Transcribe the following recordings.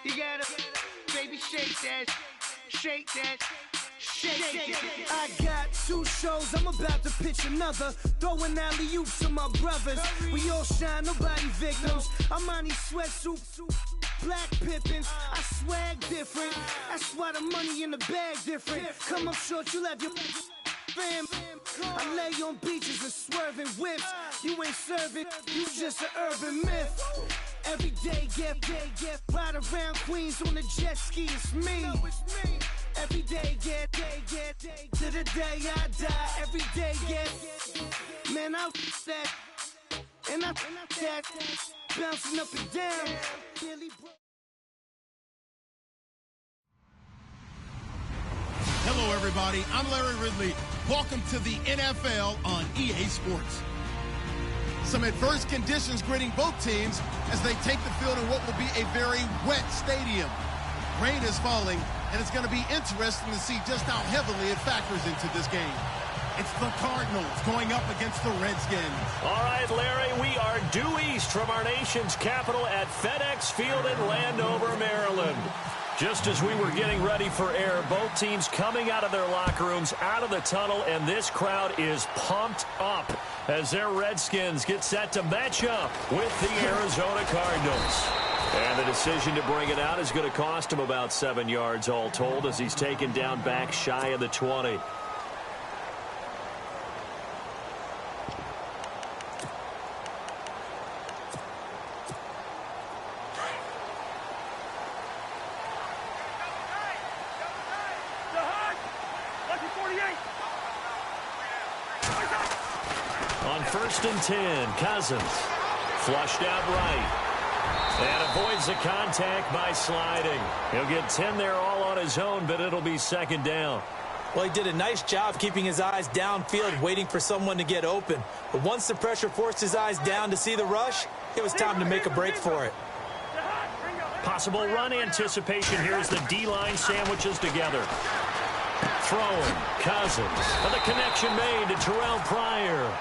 You gotta, baby, shake that, shake that. I got 2 shows, I'm about to pitch another. Throwing alley-oops to my brothers. We all shine, nobody victims. I'm on these sweatsuits, black Pippins. I swag different. That's why the money in the bag different. Come up short, you'll have your fam. I lay on beaches and swerving whips. You ain't serving, you just an urban myth. Every day, get ride around Queens on the jet ski, it's me. Every day, get to the day I die. Every day, get man, I that and I that bouncing up and down. Hello, everybody. I'm Larry Ridley. Welcome to the NFL on EA Sports. Some adverse conditions greeting both teams as they take the field in what will be a very wet stadium. Rain is falling, and it's going to be interesting to see just how heavily it factors into this game. It's the Cardinals going up against the Redskins. All right, Larry, we are due east from our nation's capital at FedEx Field in Landover, Maryland. Just as we were getting ready for air, both teams coming out of their locker rooms, out of the tunnel, and this crowd is pumped up as their Redskins get set to match up with the Arizona Cardinals. And the decision to bring it out is going to cost him about 7 yards all told as he's taken down back shy of the 20. On 1st and 10, Cousins flushed out right. And avoids the contact by sliding. He'll get 10 there all on his own, but it'll be 2nd down. Well, he did a nice job keeping his eyes downfield, waiting for someone to get open. But once the pressure forced his eyes down to see the rush, it was time to make a break for it. Possible run anticipation here as the D-line sandwiches together. Throwing, Cousins. And the connection made to Terrell Pryor.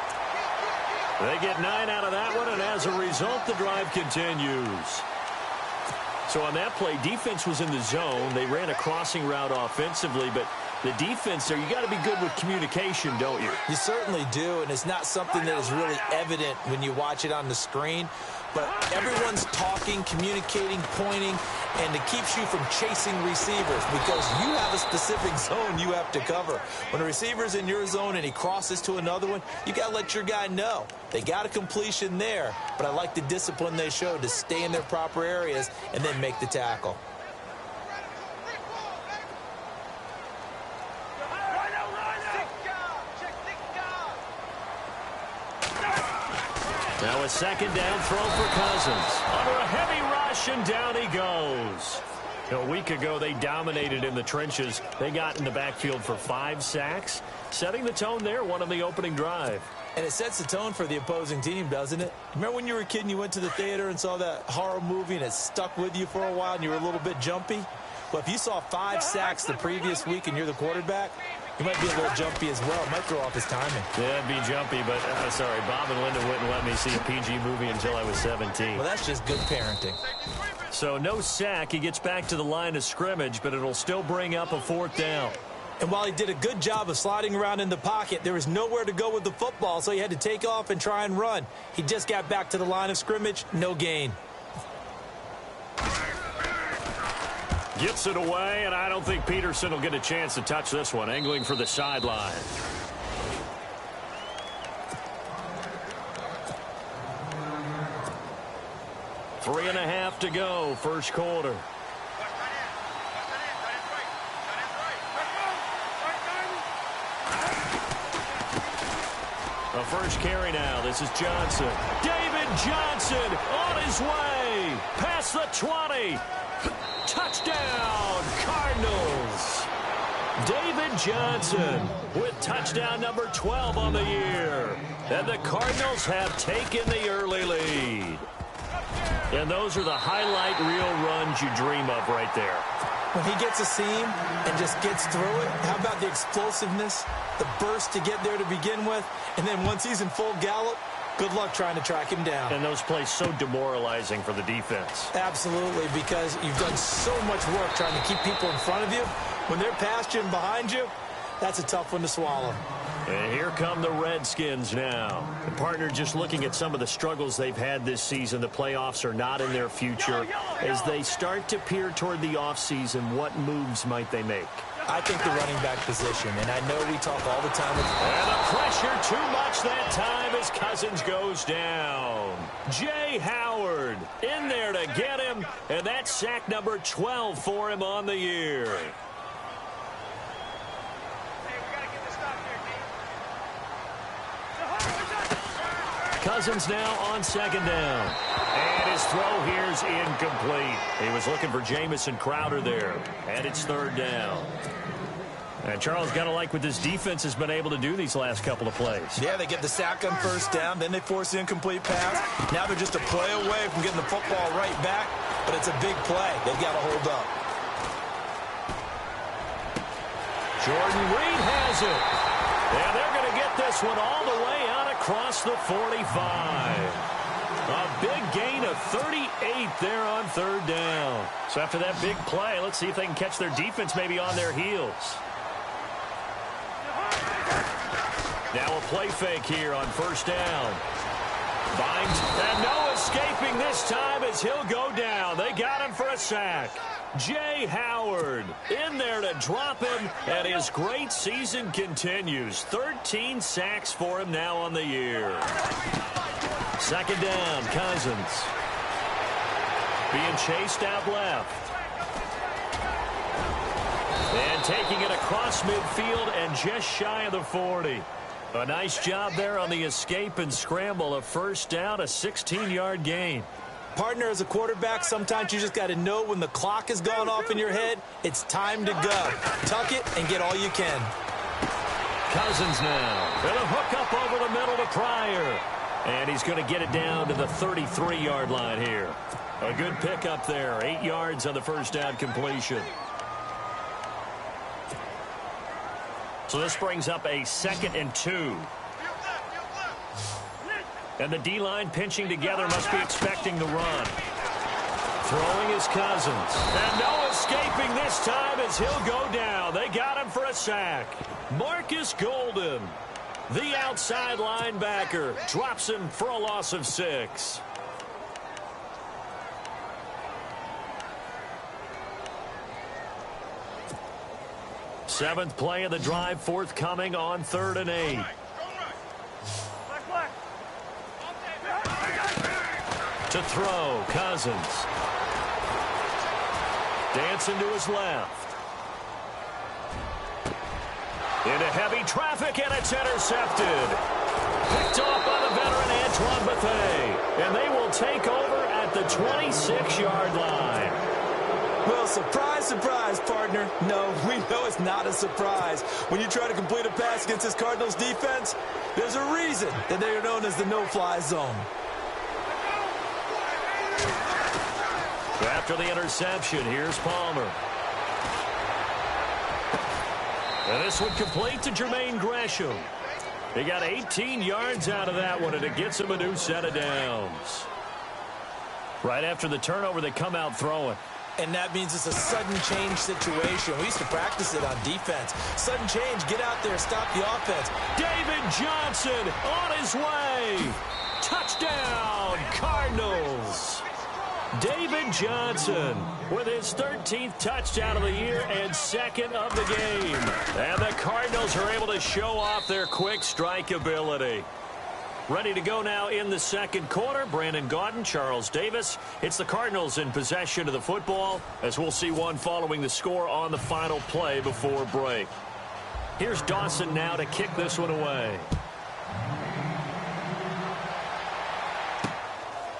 They get 9 out of that one, and as a result, the drive continues. So on that play, defense was in the zone. They ran a crossing route offensively, but the defense there, you got to be good with communication, don't you? You certainly do, and it's not something that is really evident when you watch it on the screen. But everyone's talking, communicating, pointing, and it keeps you from chasing receivers because you have a specific zone you have to cover. When a receiver's in your zone and he crosses to another one, you got to let your guy know. They got a completion there, but I like the discipline they showed to stay in their proper areas and then make the tackle. Now a 2nd down throw for Cousins. Under a heavy rush, and down he goes. A week ago, they dominated in the trenches. They got in the backfield for 5 sacks, setting the tone there, one on the opening drive. And it sets the tone for the opposing team, doesn't it? Remember when you were a kid and you went to the theater and saw that horror movie and it stuck with you for a while and you were a little bit jumpy? Well, if you saw 5 sacks the previous week and you're the quarterback, you might be a little jumpy as well. Might throw off his timing. Yeah, it'd be jumpy, but sorry, Bob and Linda wouldn't let me see a PG movie until I was 17. Well, that's just good parenting. So no sack. He gets back to the line of scrimmage, but it'll still bring up a 4th down. And while he did a good job of sliding around in the pocket, there was nowhere to go with the football, so he had to take off and try and run. He just got back to the line of scrimmage, no gain. Gets it away, and I don't think Peterson will get a chance to touch this one. Angling for the sideline. Three and a half to go, first quarter. A first carry now. This is Johnson. David Johnson on his way. Past the 20. Touchdown, Cardinals. David Johnson with touchdown number 12 on the year. And the Cardinals have taken the early lead. And those are the highlight reel runs you dream of right there. When he gets a seam and just gets through it, how about the explosiveness, the burst to get there to begin with, and then once he's in full gallop, Good luck trying to track him down. And those plays so demoralizing for the defense. Absolutely, because you've done so much work trying to keep people in front of you. When they're past you and behind you, that's a tough one to swallow. And here come the Redskins now. The partner, just looking at some of the struggles they've had this season, the playoffs are not in their future. As they start to peer toward the offseason, what moves might they make? I think the running back position, and I know we talk all the time. And the pressure too much that time as Cousins goes down. Jay Howard in there to get him, and that's sack number 12 for him on the year. Cousins now on second down. And his throw here is incomplete. He was looking for Jamison Crowder there. And it's third down. And Charles, got to like what this defense has been able to do these last couple of plays. Yeah, they get the sack on first down, then they force the incomplete pass. Now they're just a play away from getting the football right back, but it's a big play. They've got to hold up. Jordan Reed has it. And they're going to get this one all the way out across the 45. A big gain of 38 there on third down. So after that big play, let's see if they can catch their defense maybe on their heels. Now a play fake here on first down. Finds, and no escaping this time as he'll go down. They got him for a sack. Jay Howard in there to drop him, and his great season continues. 13 sacks for him now on the year. Second down, Cousins. Being chased out left. And taking it across midfield and just shy of the 40. A nice job there on the escape and scramble. A first down, a 16-yard gain. Partner, as a quarterback, sometimes you just got to know when the clock has gone off in your head, it's time to go. Tuck it and get all you can. Cousins now. And a hook up over the middle to Pryor. And he's going to get it down to the 33-yard line here. A good pickup there. 8 yards on the first down completion. So this brings up a 2nd and 2. And the D-line pinching together, must be expecting the run. Throwing is Cousins. And no escaping this time as he'll go down. They got him for a sack. Marcus Golden, the outside linebacker, drops him for a loss of 6. Seventh play of the drive forthcoming on 3rd and 8. To throw, Cousins. Dancing to his left. Into heavy traffic, and it's intercepted. Picked off by the veteran Antoine Bethea. And they will take over at the 26-yard line. Well, surprise, surprise, partner. No, we know it's not a surprise. When you try to complete a pass against this Cardinals defense, there's a reason that they are known as the no-fly zone. After the interception, here's Palmer. And this one complete to Jermaine Gresham. He got 18 yards out of that one, and it gets him a new set of downs. Right after the turnover, they come out throwing. And that means it's a sudden change situation. We used to practice it on defense. Sudden change, get out there, stop the offense. David Johnson on his way. Touchdown, Cardinals. David Johnson with his 13th touchdown of the year and 2nd of the game. And the Cardinals are able to show off their quick strike ability. Ready to go now in the second quarter. Brandon Gaudin, Charles Davis. It's the Cardinals in possession of the football, as we'll see one following the score on the final play before break. Here's Dawson now to kick this one away.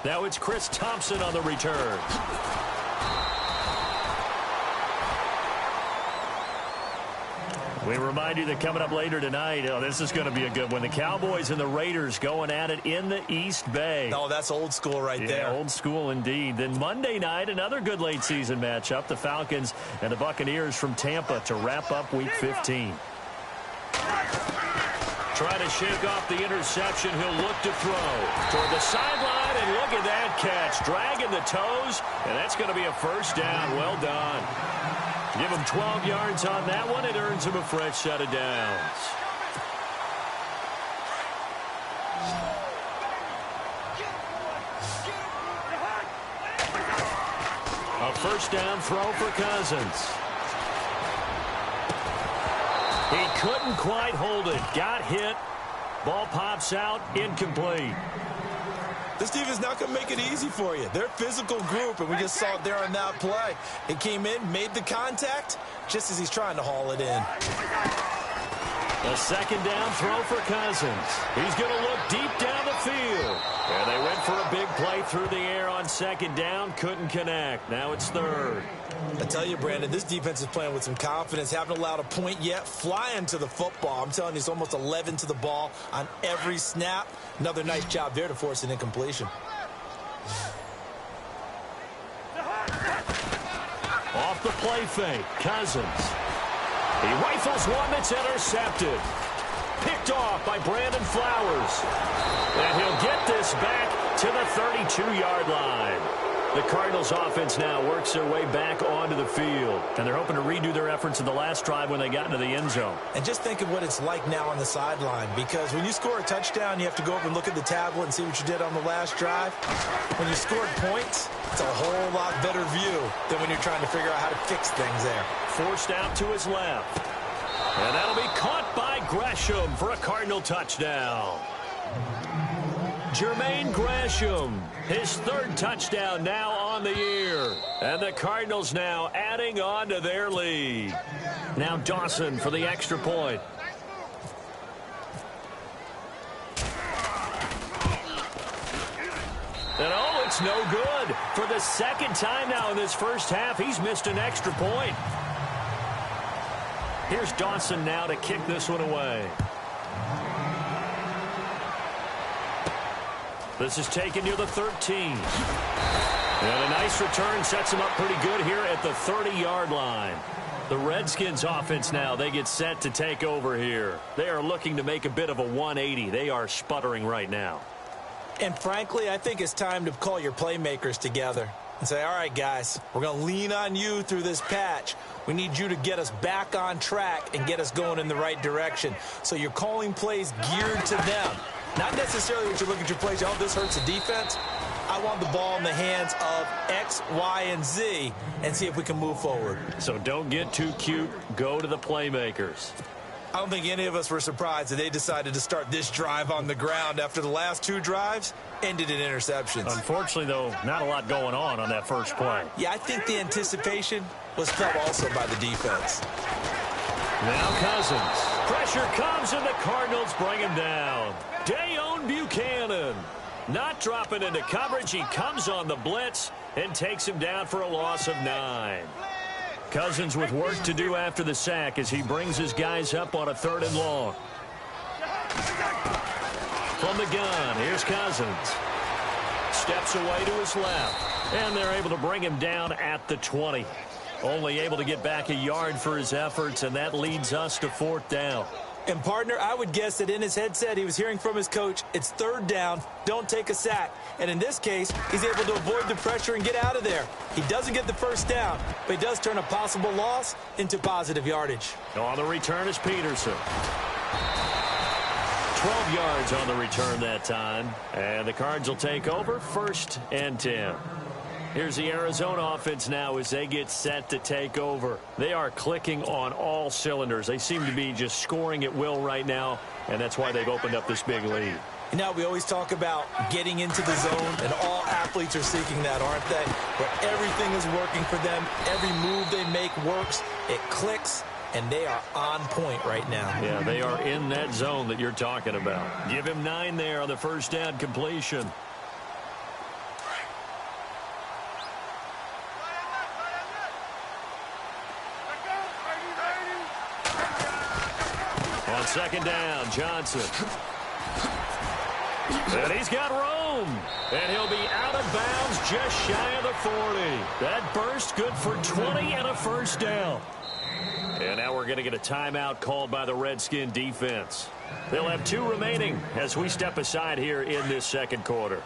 Now it's Chris Thompson on the return. We remind you that coming up later tonight, this is going to be a good one. The Cowboys and the Raiders going at it in the East Bay. Oh, that's old school right there. Old school indeed. Then Monday night, another good late season matchup. The Falcons and the Buccaneers from Tampa to wrap up Week 15. Trying to shake off the interception. He'll look to throw toward the sideline, and look at that catch. Dragging the toes, and that's going to be a first down. Well done. Give him 12 yards on that one. It earns him a fresh set of downs. A first down throw for Cousins. He couldn't quite hold it. Got hit. Ball pops out. Incomplete. This defense is not going to make it easy for you. They're a physical group, and we just saw it there on that play. It came in, made the contact, just as he's trying to haul it in. A second down throw for Cousins. He's going to look deep down the field. And they went for a big play through the air on second down. Couldn't connect. Now it's third. I tell you, Brandon, this defense is playing with some confidence. Haven't allowed a point yet. Flying to the football. I'm telling you, it's almost 11 to the ball on every snap. Another nice job there to force an incompletion. Off the play fake, Cousins. He rifles one that's intercepted. Picked off by Brandon Flowers. And he'll get this back to the 32-yard line. The Cardinals offense now works their way back onto the field. And they're hoping to redo their efforts in the last drive when they got into the end zone. And just think of what it's like now on the sideline. Because when you score a touchdown, you have to go over and look at the tablet and see what you did on the last drive. When you scored points, it's a whole lot better view than when you're trying to figure out how to fix things there. Forced out to his left. And that'll be caught by Gresham for a Cardinal touchdown. Jermaine Gresham, his third touchdown now on the year. And the Cardinals now adding on to their lead. Now Dawson for the extra point. And oh, it's no good. For the second time now in this first half, he's missed an extra point. Here's Dawson now to kick this one away. This is taken near the 13. And a nice return sets him up pretty good here at the 30-yard line. The Redskins offense now, they get set to take over here. They are looking to make a bit of a 180. They are sputtering right now. And frankly, I think it's time to call your playmakers together and say, all right, guys, we're going to lean on you through this patch. We need you to get us back on track and get us going in the right direction. So you're calling plays geared to them. Not necessarily what you look at your plays, oh, this hurts the defense. I want the ball in the hands of X, Y, and Z and see if we can move forward. So don't get too cute. Go to the playmakers. I don't think any of us were surprised that they decided to start this drive on the ground after the last two drives ended in interceptions. Unfortunately, though, not a lot going on that first play. Yeah, I think the anticipation was felt also by the defense. Now Cousins. Pressure comes, and the Cardinals bring him down. Dayon Buchanan not dropping into coverage. He comes on the blitz and takes him down for a loss of 9. Cousins with work to do after the sack as he brings his guys up on a 3rd and long. From the gun, here's Cousins. Steps away to his left, and they're able to bring him down at the 20. Only able to get back a yard for his efforts, and that leads us to 4th down. And, partner, I would guess that in his headset he was hearing from his coach, it's 3rd down, don't take a sack. And in this case, he's able to avoid the pressure and get out of there. He doesn't get the first down, but he does turn a possible loss into positive yardage. On the return is Peterson. 12 yards on the return that time. And the Cards will take over 1st and 10. Here's the Arizona offense now as they get set to take over. They are clicking on all cylinders. They seem to be just scoring at will right now, and that's why they've opened up this big lead. You know, we always talk about getting into the zone, and all athletes are seeking that, aren't they? Where everything is working for them. Every move they make works. It clicks, and they are on point right now. Yeah, they are in that zone that you're talking about. Give him 9 there on the first down completion. On 2nd down, Johnson. And he's got room. And he'll be out of bounds just shy of the 40. That burst good for 20 and a first down. And now we're going to get a timeout called by the Redskin defense. They'll have 2 remaining as we step aside here in this second quarter.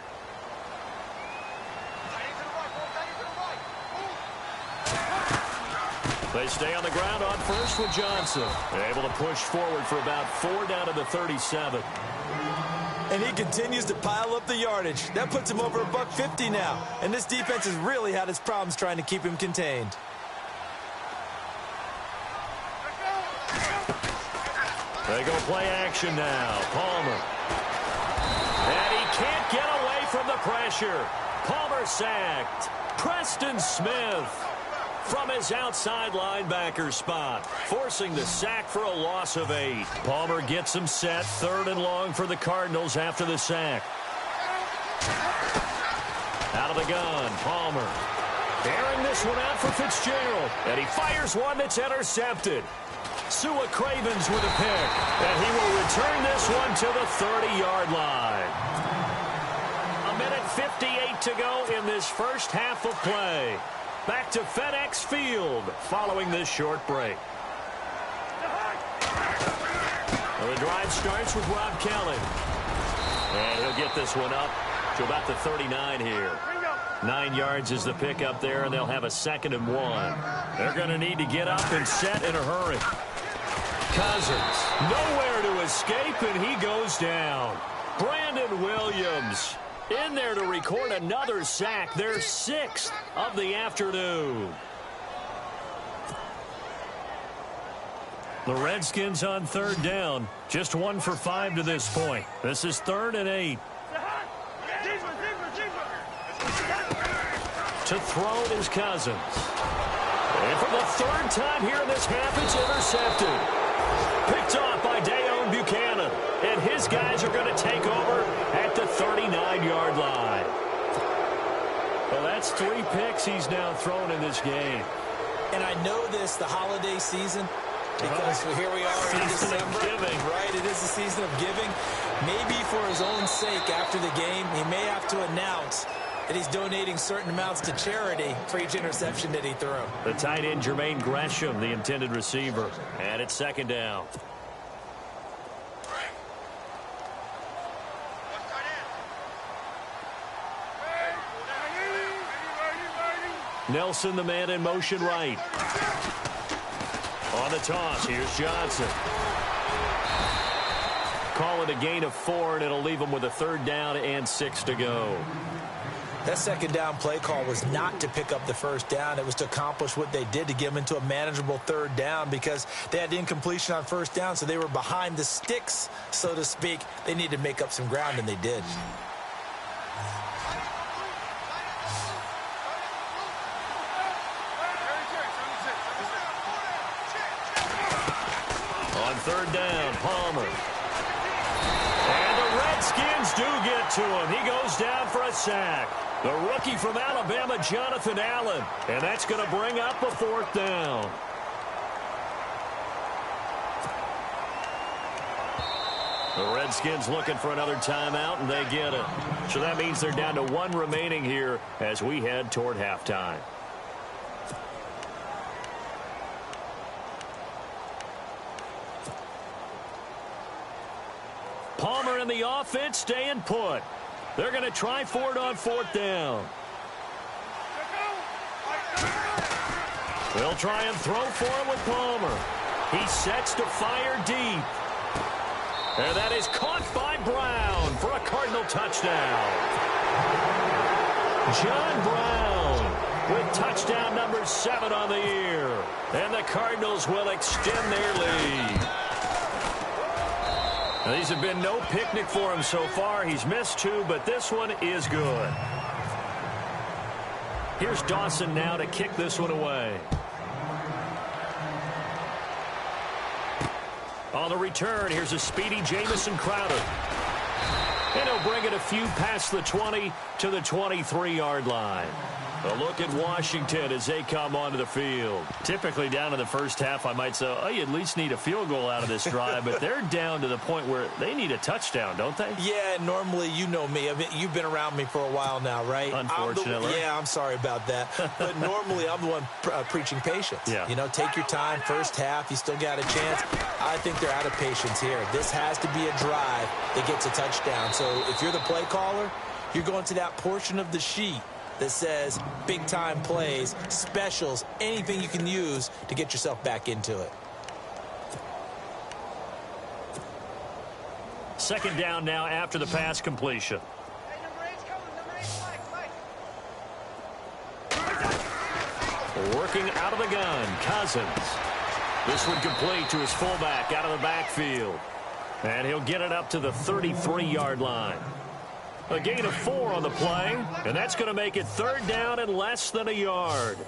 They stay on the ground on first with Johnson. They're able to push forward for about 4 down to the 37. And he continues to pile up the yardage. That puts him over $150 now. And this defense has really had its problems trying to keep him contained. They go play action now. Palmer. And he can't get away from the pressure. Palmer sacked. Preston Smith from his outside linebacker spot, forcing the sack for a loss of 8. Palmer gets him set, 3rd and long for the Cardinals after the sack. Out of the gun, Palmer. Airing this one out for Fitzgerald, and he fires one that's intercepted. Sua Cravens with a pick, and he will return this one to the 30-yard line. 1:58 to go in this first half of play. Back to FedEx Field following this short break. Well, the drive starts with Rob Kelly. And he'll get this one up to about the 39 here. 9 yards is the pickup there, and they'll have a 2nd and 1. They're going to need to get up and set in a hurry. Cousins, nowhere to escape, and he goes down. Brandon Williams in there to record another sack, their 6th of the afternoon. The Redskins on 3rd down, just 1 for 5 to this point. This is 3rd and 8. To throw it is Cousins. And for the 3rd time here in this half, it's intercepted. Picked off by Dayon Buchanan. And his guys are going to take over at the 39-yard line. Well, that's 3 picks he's now thrown in this game. And I know this, the holiday season, because here we are in December. Right, it is the season of giving. Maybe for his own sake after the game, he may have to announce that he's donating certain amounts to charity for each interception that he threw. The tight end, Jermaine Gresham, the intended receiver. And it's 2nd down. Nelson, the man in motion right. On the toss, here's Johnson. Call it a gain of 4, and it'll leave him with a 3rd down and 6 to go. That 2nd down play call was not to pick up the 1st down. It was to accomplish what they did, to get them into a manageable 3rd down, because they had incompletion on 1st down, so they were behind the sticks, so to speak. They needed to make up some ground, and they did. On 3rd down, Palmer. And the Redskins do get to him. He goes down for a sack. The rookie from Alabama, Jonathan Allen. And that's going to bring up a 4th down. The Redskins looking for another timeout, and they get it. So that means they're down to 1 remaining here as we head toward halftime. Palmer and the offense staying put. They're going to try for it on 4th down. They'll try and throw for it with Palmer. He sets to fire deep. And that is caught by Brown for a Cardinal touchdown. John Brown with touchdown number 7 on the year. And the Cardinals will extend their lead. Now, these have been no picnic for him so far. He's missed 2, but this one is good. Here's Dawson now to kick this one away. On the return, here's a speedy Jamison Crowder. And he'll bring it a few past the 20 to the 23-yard line. A look at Washington as they come onto the field. Typically down in the first half, I might say, oh, you at least need a field goal out of this drive, but they're down to the point where they need a touchdown, don't they? Yeah, normally, you know me. I mean, you've been around me for a while now, right? Unfortunately. I'm sorry about that. But normally, I'm the one preaching patience. Yeah. You know, take your time. First half, you still got a chance. I think they're out of patience here. This has to be a drive that gets a touchdown. So if you're the play caller, you're going to that portion of the sheet that says big-time plays, specials, anything you can use to get yourself back into it. Second down now after the pass completion. Working out of the gun, Cousins. This one complete to his fullback out of the backfield. And he'll get it up to the 33-yard line. A gain of 4 on the play, and that's going to make it third down and less than a yard.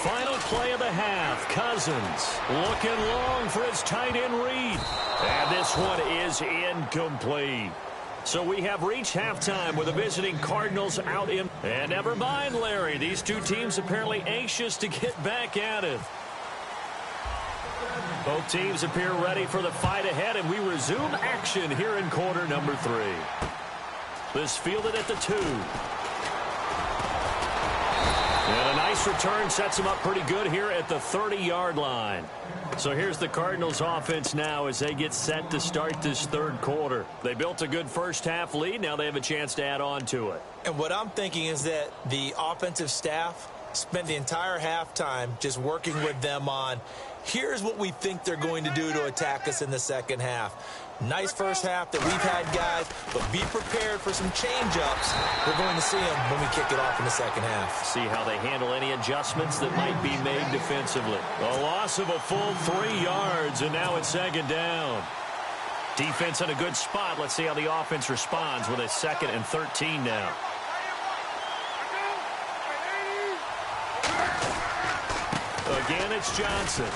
Final play of the half. Cousins looking long for his tight end read. And this one is incomplete. So we have reached halftime with the visiting Cardinals out in. And never mind, Larry. These two teams apparently anxious to get back at it. Both teams appear ready for the fight ahead, and we resume action here in quarter number 3. This fielded at the 2. And a nice return sets them up pretty good here at the 30-yard line. So here's the Cardinals offense now as they get set to start this third quarter. They built a good first half lead. Now they have a chance to add on to it. And what I'm thinking is that the offensive staff spent the entire halftime just working with them on, here's what we think they're going to do to attack us in the second half. Nice first half that we've had, guys, but be prepared for some change-ups. We're going to see them when we kick it off in the second half. See how they handle any adjustments that might be made defensively. A loss of a full 3 yards, and now it's second down. Defense in a good spot. Let's see how the offense responds with a 2nd and 13 now. Again, it's Johnson.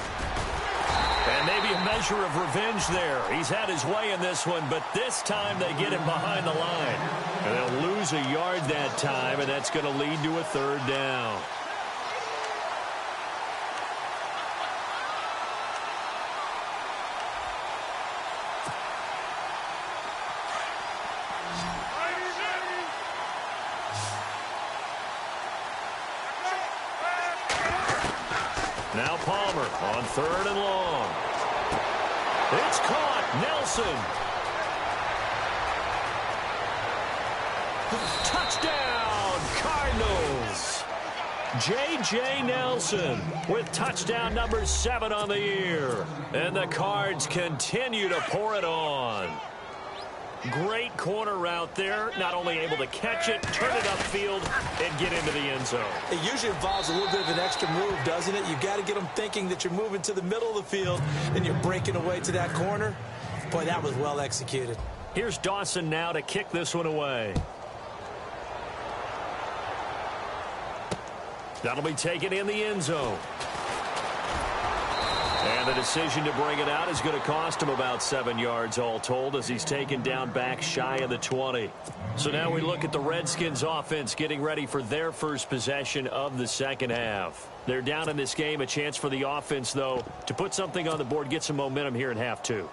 And maybe a measure of revenge there. He's had his way in this one, but this time they get him behind the line. And they'll lose a yard that time, and that's going to lead to a third down. Now Palmer on 3rd and long. It's caught. Nelson. Touchdown, Cardinals. J.J. Nelson with touchdown number 7 on the year. And the Cards continue to pour it on. Great corner route there. Not only able to catch it, turn it upfield, and get into the end zone. It usually involves a little bit of an extra move, doesn't it? You've got to get them thinking that you're moving to the middle of the field and you're breaking away to that corner. Boy, that was well executed. Here's Dawson now to kick this one away. That'll be taken in the end zone. And the decision to bring it out is going to cost him about 7 yards all told as he's taken down back shy of the 20. So now we look at the Redskins offense getting ready for their first possession of the second half. They're down in this game. A chance for the offense, though, to put something on the board, get some momentum here in half 2.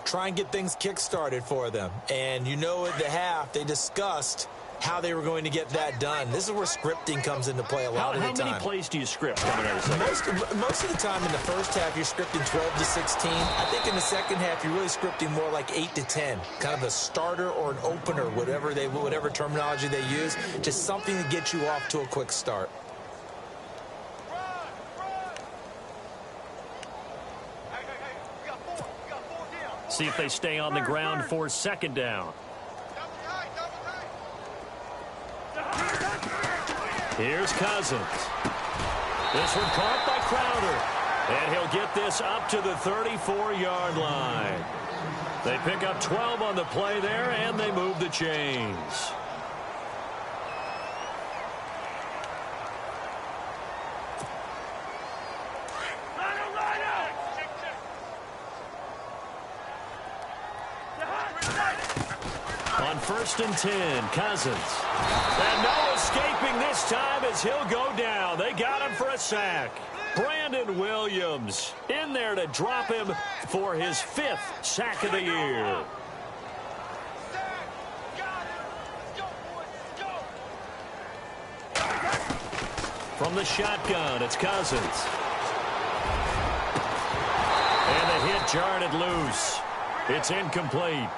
Try and get things kick-started for them. And you know at the half they discussed how they were going to get that done. This is where scripting comes into play a lot of the time. How many plays do you script coming out of the second? Most of the time in the first half, you're scripting 12 to 16. I think in the second half, you're really scripting more like 8 to 10. Kind of a starter or an opener, whatever terminology they use. Just something to get you off to a quick start. See if they stay on the ground for second down. Here's Cousins. This one caught by Crowder. And he'll get this up to the 34-yard line. They pick up 12 on the play there, and they move the chains. On first and 10. Cousins. And no escaping this time as he'll go down. They got him for a sack. Brandon Williams in there to drop him for his 5th sack of the year. From the shotgun, it's Cousins. And the hit jarred it loose. It's incomplete.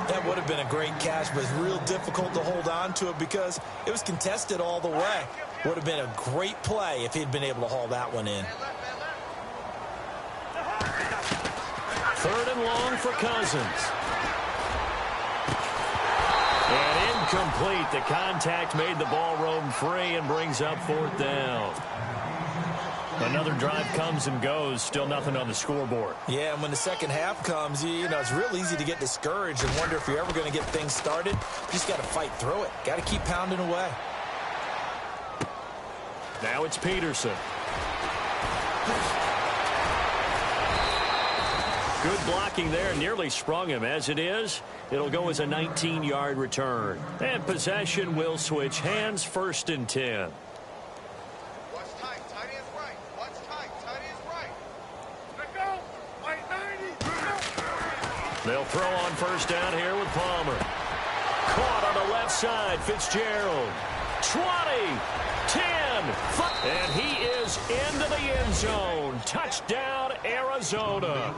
That would have been a great catch, but it's real difficult to hold on to it because it was contested all the way. Would have been a great play if he'd been able to haul that one in. 3rd and long for Cousins. And incomplete. The contact made the ball roam free and brings up 4th down. Another drive comes and goes. Still nothing on the scoreboard. Yeah, and when the second half comes, you know, it's real easy to get discouraged and wonder if you're ever going to get things started. You just got to fight through it. Got to keep pounding away. Now it's Peterson. Good blocking there. Nearly sprung him. As it is, it'll go as a 19-yard return. And possession will switch hands. 1st and 10. They'll throw on 1st down here with Palmer. Caught on the left side. Fitzgerald. 20. 10. And he is into the end zone. Touchdown, Arizona.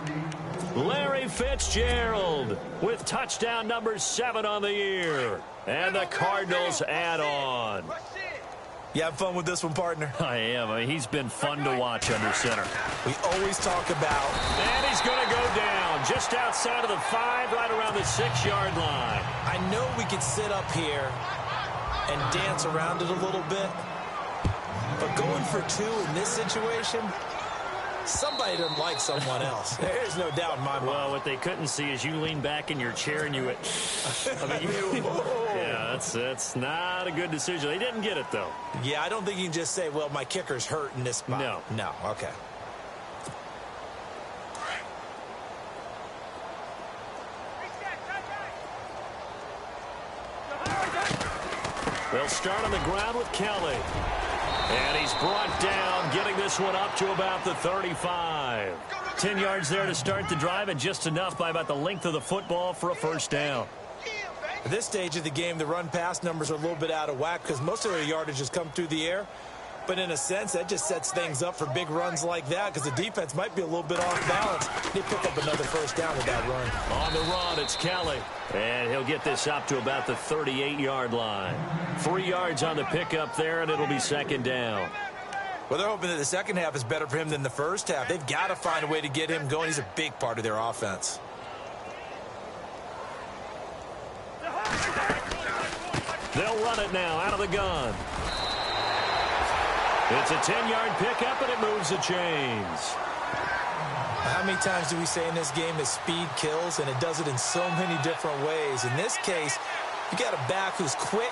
Larry Fitzgerald with touchdown number 7 on the year. And the Cardinals add on. You have fun with this one, partner? I am. I mean, he's been fun to watch under center. We always talk about... And he's going to go down just outside of the 5, right around the 6-yard line. I know we could sit up here and dance around it a little bit, but going for 2 in this situation, somebody doesn't like someone else. There's no doubt in my mind. Well, what they couldn't see is you lean back in your chair and you went, I mean, yeah, that's not a good decision. They didn't get it, though. Yeah, I don't think you can just say, well, my kicker's hurt in this spot. No. No, okay. They'll start on the ground with Kelly. And he's brought down, getting this one up to about the 35. 10 yards there to start the drive, and just enough by about the length of the football for a 1st down. At this stage of the game, the run-pass numbers are a little bit out of whack because most of their yardage has come through the air. But in a sense, that just sets things up for big runs like that because the defense might be a little bit off balance. They pick up another 1st down with that run. On the run, it's Kelly. And he'll get this up to about the 38-yard line. 3 yards on the pickup there, and it'll be 2nd down. Well, they're hoping that the second half is better for him than the first half. They've got to find a way to get him going. He's a big part of their offense. They'll run it now out of the gun. It's a 10-yard pickup, and it moves the chains. How many times do we say in this game that speed kills, and it does it in so many different ways? In this case, you got a back who's quick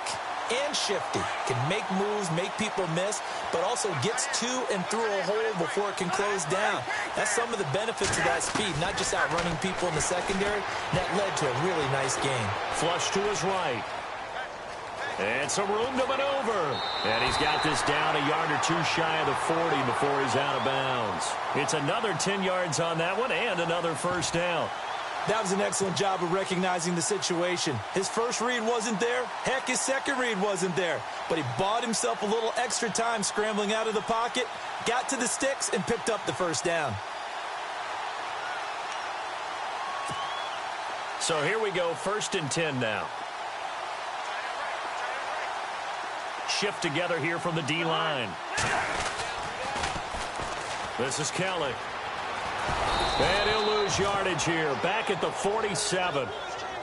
and shifty, can make moves, make people miss, but also gets to and through a hole before it can close down. That's some of the benefits of that speed, not just outrunning people in the secondary. That led to a really nice game. Flush to his right. And some room to maneuver. And he's got this down a yard or 2 shy of the 40 before he's out of bounds. It's another 10 yards on that one and another 1st down. That was an excellent job of recognizing the situation. His first read wasn't there. Heck, his second read wasn't there. But he bought himself a little extra time scrambling out of the pocket, got to the sticks, and picked up the 1st down. So here we go, 1st and 10 now. Shift together here from the D-line. This is Kelly. And he'll lose yardage here. Back at the 47.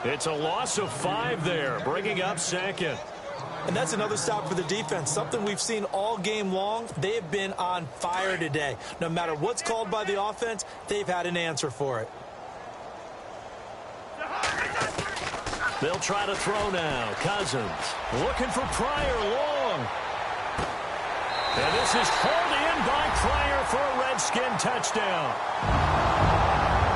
It's a loss of 5 there, bringing up 2nd. And that's another stop for the defense. Something we've seen all game long. They have been on fire today. No matter what's called by the offense, they've had an answer for it. They'll try to throw now. Cousins looking for Pryor long. And this is pulled in by Pryor for a Redskin touchdown.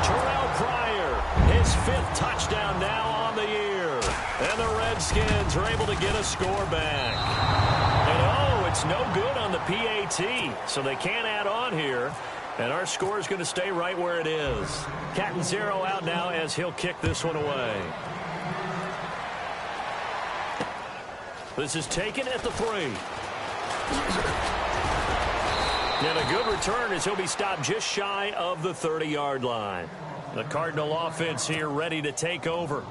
Terrell Pryor, his 5th touchdown now on the year. And the Redskins are able to get a score back. And, it's no good on the PAT, so they can't add on here. And our score is going to stay right where it is. Catanzaro out now as he'll kick this one away. This is taken at the 3. And a good return as he'll be stopped just shy of the 30-yard line. The Cardinal offense here ready to take over.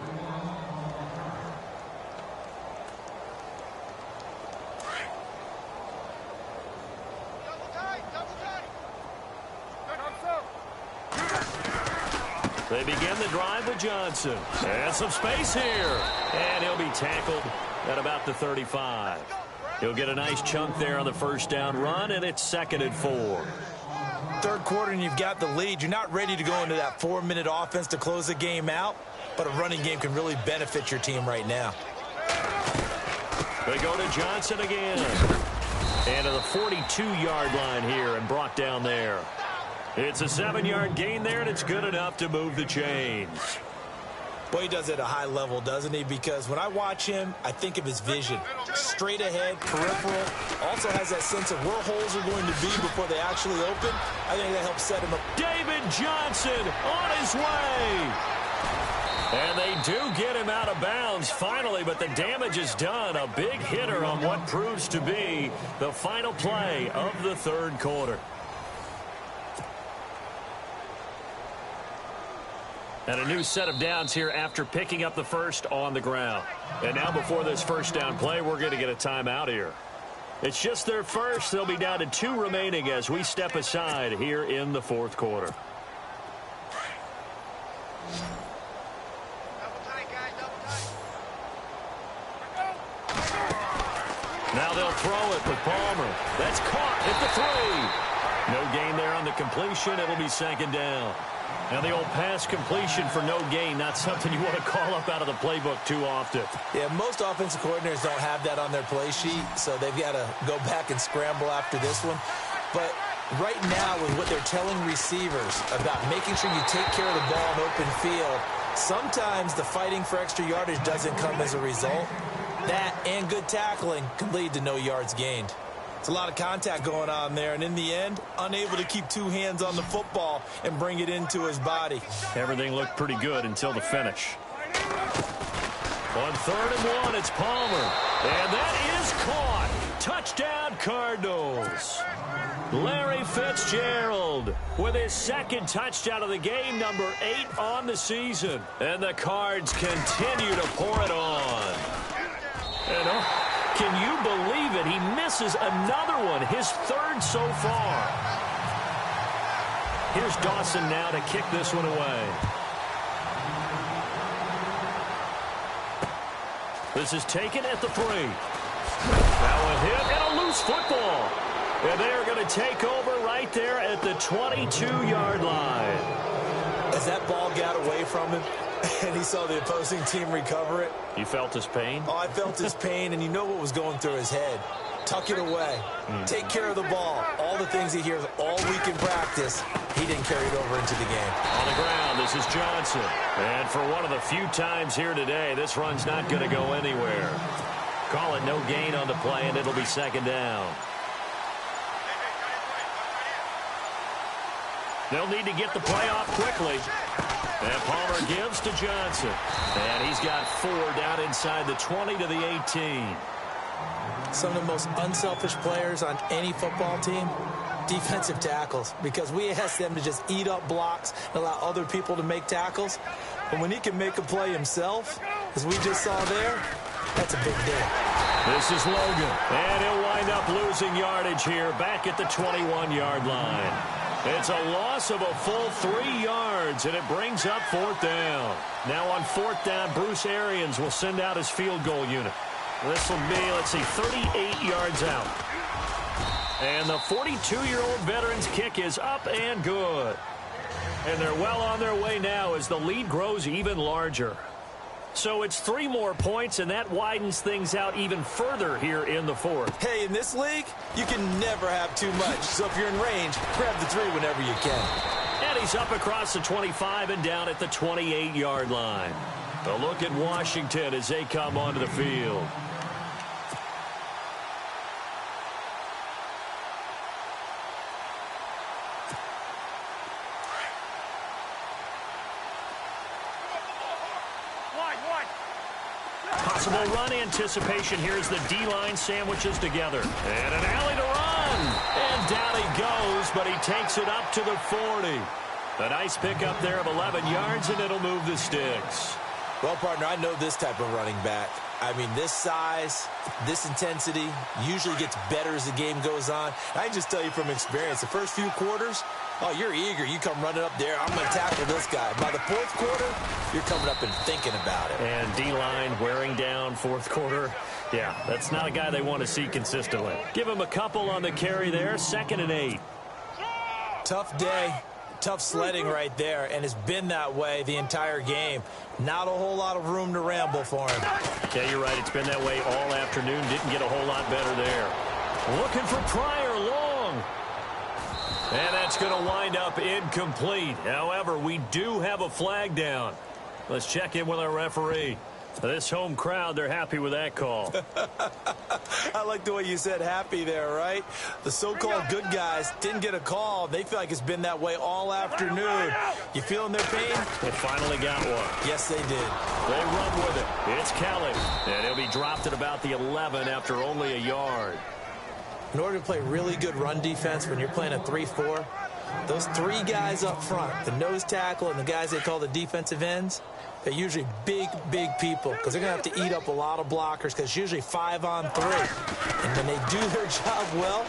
They begin the drive with Johnson. And some space here. And he'll be tackled at about the 35. He'll get a nice chunk there on the first down run, and it's 2nd and 4. Third quarter, and you've got the lead. You're not ready to go into that 4-minute offense to close the game out, but a running game can really benefit your team right now. They go to Johnson again. And to the 42-yard line here and brought down there. It's a 7-yard gain there, and it's good enough to move the chains. Boy, he does it at a high level, doesn't he? Because when I watch him, I think of his vision. Straight ahead, peripheral. Also has that sense of where holes are going to be before they actually open. I think that helps set him up. David Johnson on his way. And they do get him out of bounds finally, but the damage is done. A big hitter on what proves to be the final play of the third quarter. And a new set of downs here after picking up the first on the ground. And now before this first down play, we're going to get a timeout here. It's just their first. They'll be down to 2 remaining as we step aside here in the fourth quarter. Now they'll throw it with Palmer. That's caught at the 3. No gain there on the completion. It'll be 2nd down. Now the old pass completion for no gain, not something you want to call up out of the playbook too often. Yeah, most offensive coordinators don't have that on their play sheet, so they've got to go back and scramble after this one. But right now, with what they're telling receivers about making sure you take care of the ball in open field, sometimes the fighting for extra yardage doesn't come as a result. That and good tackling can lead to no yards gained. It's a lot of contact going on there, and in the end, unable to keep 2 hands on the football and bring it into his body. Everything looked pretty good until the finish. On 3rd and 1, it's Palmer. And that is caught. Touchdown, Cardinals. Larry Fitzgerald with his 2nd touchdown of the game, number 8 on the season. And the Cards continue to pour it on. And can you believe it? He misses another one, his 3rd so far. Here's Dawson now to kick this one away. This is taken at the 3. Now a hit and a loose football. And they're going to take over right there at the 22-yard line. As that ball got away from him, and he saw the opposing team recover it. You felt his pain? Oh, I felt his pain, and you know what was going through his head. Tuck it away. Take care of the ball. All the things he hears all week in practice, he didn't carry it over into the game. On the ground, this is Johnson. And for one of the few times here today, this run's not going to go anywhere. Call it no gain on the play, and it'll be 2nd down. They'll need to get the play off quickly. And Palmer gives to Johnson. And he's got 4 down inside the 20 to the 18. Some of the most unselfish players on any football team, defensive tackles. Because we ask them to just eat up blocks and allow other people to make tackles. But when he can make a play himself, as we just saw there, that's a big deal. This is Logan. And he'll wind up losing yardage here back at the 21-yard line. It's a loss of a full 3 yards, and it brings up 4th down. Now on 4th down, Bruce Arians will send out his field goal unit. This will be, 38 yards out. And the 42-year-old veteran's kick is up and good. And they're well on their way now as the lead grows even larger. So it's 3 more points, and that widens things out even further here in the 4th. Hey, in this league, you can never have too much. So if you're in range, grab the 3 whenever you can. And he's up across the 25 and down at the 28-yard line. A look at Washington as they come onto the field. Possible run anticipation here as the D-line sandwiches together. And an alley to run. And down he goes, but he takes it up to the 40. A nice pickup there of 11 yards, and it'll move the sticks. Well, partner, I know this type of running back. I mean, this size, this intensity usually gets better as the game goes on. I can just tell you from experience, the first few quarters, oh, you're eager. You come running up there. I'm going to tackle this guy. By the fourth quarter, you're coming up and thinking about it. And D-line wearing down fourth quarter. Yeah, that's not a guy they want to see consistently. Give him a couple on the carry there. 2nd and 8. Tough day. Tough sledding right there, and it's been that way the entire game. Not a whole lot of room to ramble for him. Yeah, you're right. It's been that way all afternoon. Didn't get a whole lot better there. Looking for Pryor long. And that's going to wind up incomplete. However, we do have a flag down. Let's check in with our referee. This home crowd, they're happy with that call. I like the way you said happy there, right? The so-called good guys didn't get a call. They feel like it's been that way all afternoon. You feeling their pain? They finally got one. Yes, they did. They run with it. It's Kelly. And he'll be dropped at about the 11 after only a yard. In order to play really good run defense when you're playing a 3-4, those 3 guys up front, the nose tackle and the guys they call the defensive ends, they're usually big, big people because they're going to have to eat up a lot of blockers because it's usually 5 on 3. And when they do their job well,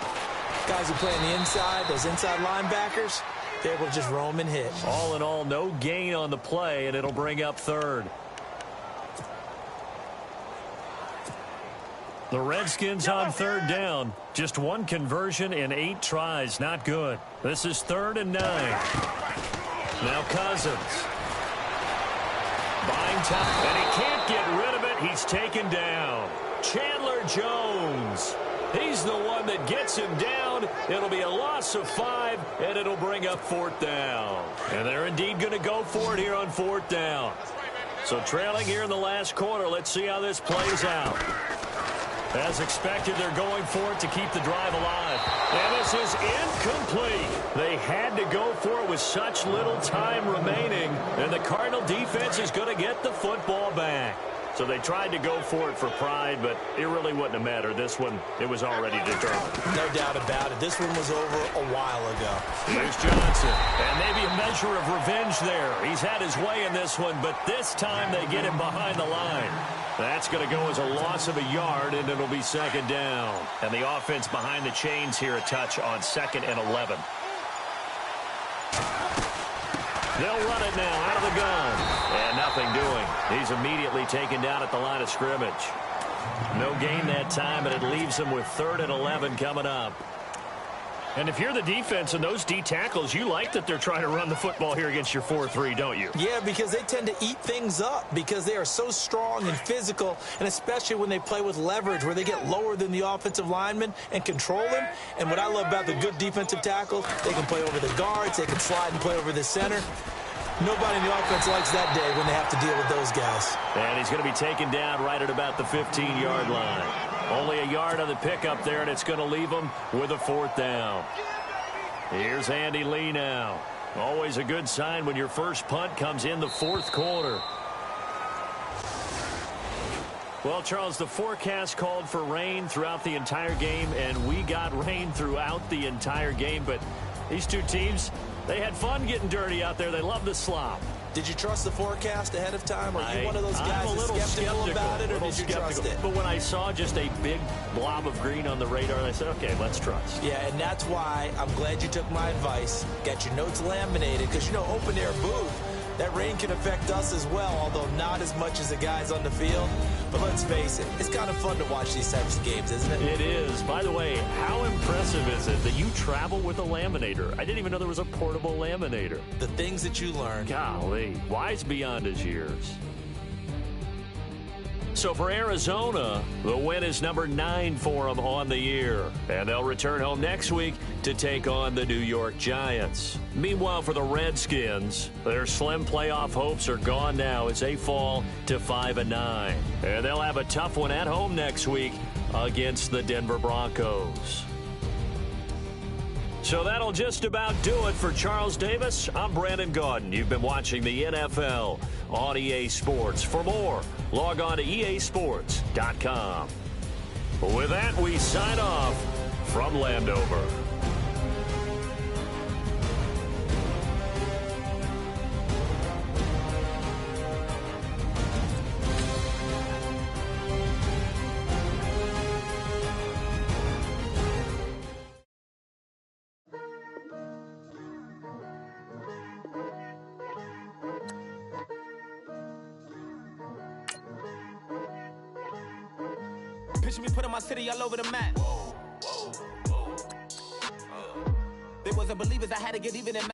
guys who play on the inside, those inside linebackers, they're able to just roam and hit. All in all, no gain on the play, and it'll bring up 3rd. The Redskins on 3rd down. Just 1 conversion in 8 tries. Not good. This is 3rd and 9. Now Cousins. Buying time, and he can't get rid of it. He's taken down. Chandler Jones. He's the one that gets him down. It'll be a loss of 5, and it'll bring up 4th down. And they're indeed going to go for it here on 4th down. So trailing here in the last quarter. Let's see how this plays out. As expected, they're going for it to keep the drive alive. And this is incomplete. They had to go for it with such little time remaining. And the Cardinal defense is going to get the football back. So they tried to go for it for pride, but it really wouldn't have mattered. This one, it was already determined. No doubt about it. This one was over a while ago. Here's Johnson. And maybe a measure of revenge there. He's had his way in this one, but this time they get him behind the line. That's going to go as a loss of a yard, and it'll be 2nd down. And the offense behind the chains here a touch on 2nd and 11. They'll run it now out of the gun. And nothing doing. He's immediately taken down at the line of scrimmage. No gain that time, and it leaves him with 3rd and 11 coming up. And if you're the defense and those D tackles, you like that they're trying to run the football here against your 4-3, don't you? Yeah, because they tend to eat things up because they are so strong and physical, and especially when they play with leverage where they get lower than the offensive linemen and control them. And what I love about the good defensive tackles, they can play over the guards, they can slide and play over the center. Nobody in the offense likes that day when they have to deal with those guys. And he's going to be taken down right at about the 15-yard line. Only a yard on the pickup there, and it's going to leave him with a 4th down. Here's Andy Lee now. Always a good sign when your first punt comes in the 4th quarter. Well, Charles, the forecast called for rain throughout the entire game, and we got rain throughout the entire game. But these two teams, they had fun getting dirty out there. They love the slop. Did you trust the forecast ahead of time? Are you one of those guys that's skeptical about it, or did you trust it? But when I saw just a big blob of green on the radar, I said, okay, let's trust. Yeah, and that's why I'm glad you took my advice. Got your notes laminated, because, you know, open air booth, that rain can affect us as well, although not as much as the guys on the field. But let's face it, it's kind of fun to watch these types of games, isn't it? It is. By the way, how impressive is it that you travel with a laminator? I didn't even know there was a portable laminator. The things that you learn. Golly, wise beyond his years. So for Arizona, the win is number 9 for them on the year. And they'll return home next week to take on the New York Giants. Meanwhile, for the Redskins, their slim playoff hopes are gone now as they fall to 5-9. And they'll have a tough one at home next week against the Denver Broncos. So that'll just about do it for Charles Davis. I'm Brandon Gaudin. You've been watching the NFL on EA Sports. For more, log on to easports.com. With that, we sign off from Landover. Picture me putting my city all over the map. They wasn't believers, I had to get even in math.